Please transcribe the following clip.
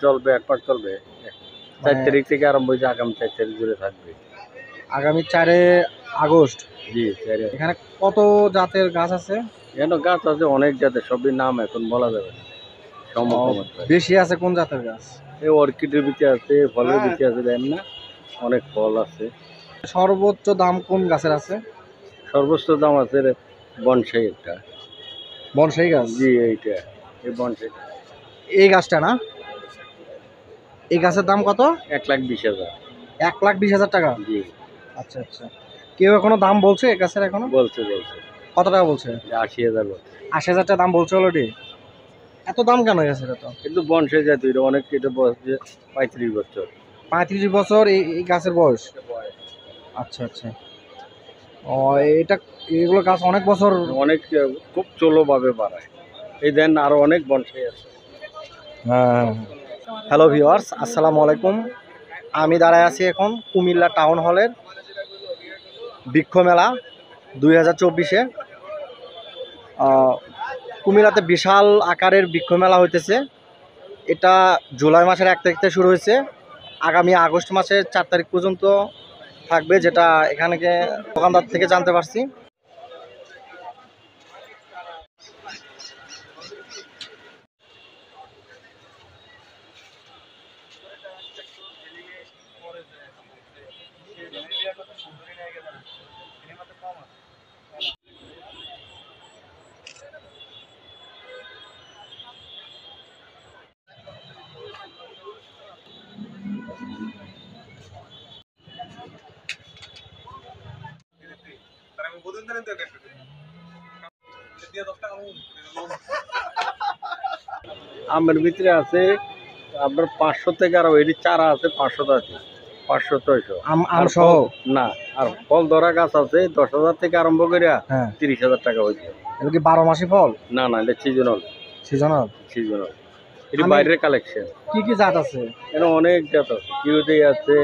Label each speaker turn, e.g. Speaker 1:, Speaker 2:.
Speaker 1: চলবে, এক পাক চলবে। 4 তারিখ থেকে আরম্ভ হয়েছে, আগামী 4 তারিখ জুড়ে থাকবে।
Speaker 2: আগামী 4 আগস্ট।
Speaker 1: জি, 4
Speaker 2: এখানে কত জাতের গাছ আছে?
Speaker 1: এখানে গাছ আছে অনেক জাতের, সবই নাম এখন বলা যাবে না।
Speaker 2: বেশি আছে কোন জাতের গাছ?
Speaker 1: এই অর্কিডের ভিতরে আছে, ফলের ভিতরে আছে, দেন না অনেক ফল আছে।
Speaker 2: সর্বোচ্চ দাম কোন গাছের আছে?
Speaker 1: সর্বোচ্চ দাম আছে বনসাই একটা।
Speaker 2: বনসাই গাছ?
Speaker 1: জি, এইটা এই বনসাই।
Speaker 2: এই গাছটা না? এই গাছের দাম কত?
Speaker 1: 1,20,000।
Speaker 2: 1,20,000 টাকা?
Speaker 1: জি।
Speaker 2: আচ্ছা আচ্ছা। কেউ এখনো দাম বলছে এই গাছের? এখনো
Speaker 1: বলছে।
Speaker 2: কত টাকা বলছে?
Speaker 1: 80,000 বলছে।
Speaker 2: 80,000 টাকা দাম বলছে অলরেডি? এত দাম কেন এই গাছের? এত
Speaker 1: কিন্তু বনসাই জাতীয়, এটা অনেক, এটা বয়স 35 বছর।
Speaker 2: 35 বছর এই গাছের বয়স? আচ্ছা আচ্ছা। ও, এটা এগুলো গাছ অনেক বছর,
Speaker 1: অনেক খুব চলোভাবে বাড়ায়। এই দেন আরো অনেক বনসাই আছে।
Speaker 2: হ্যাঁ। হ্যালো ভিউয়ার্স, আসসালামু আলাইকুম। আমি দাঁড়ায় আছি এখন কুমিল্লা টাউন হলের বৃক্ষ মেলা 2024-এ। কুমিল্লাতে বিশাল আকারের বৃক্ষ মেলা হইতেছে। এটা জুলাই মাসের 1 তারিখ থেকে শুরু হয়েছে, আগামী আগস্ট মাসের 4 তারিখ পর্যন্ত থাকবে, যেটা এখানে দোকানদার থেকে জানতে পারছি।
Speaker 1: আমের ভিতরে আছে আপনার 500 থেকে আরো, এটি চারা আছে 500 আছে, 500-600
Speaker 2: আম সহ
Speaker 1: না। আর ফল ধরা গাছ আছে 10,000 থেকে আরম্ভ করে
Speaker 2: হ্যাঁ
Speaker 1: 30,000 টাকা হয়েছে।
Speaker 2: এটা কি 12 মাসি ফল?
Speaker 1: না, এটা সিজনাল।
Speaker 2: সিজনাল?
Speaker 1: এটি বাইরের কালেকশন।
Speaker 2: কি কি জাত আছে?
Speaker 1: এখানে অনেক জাত আছে, কিউডি আছে,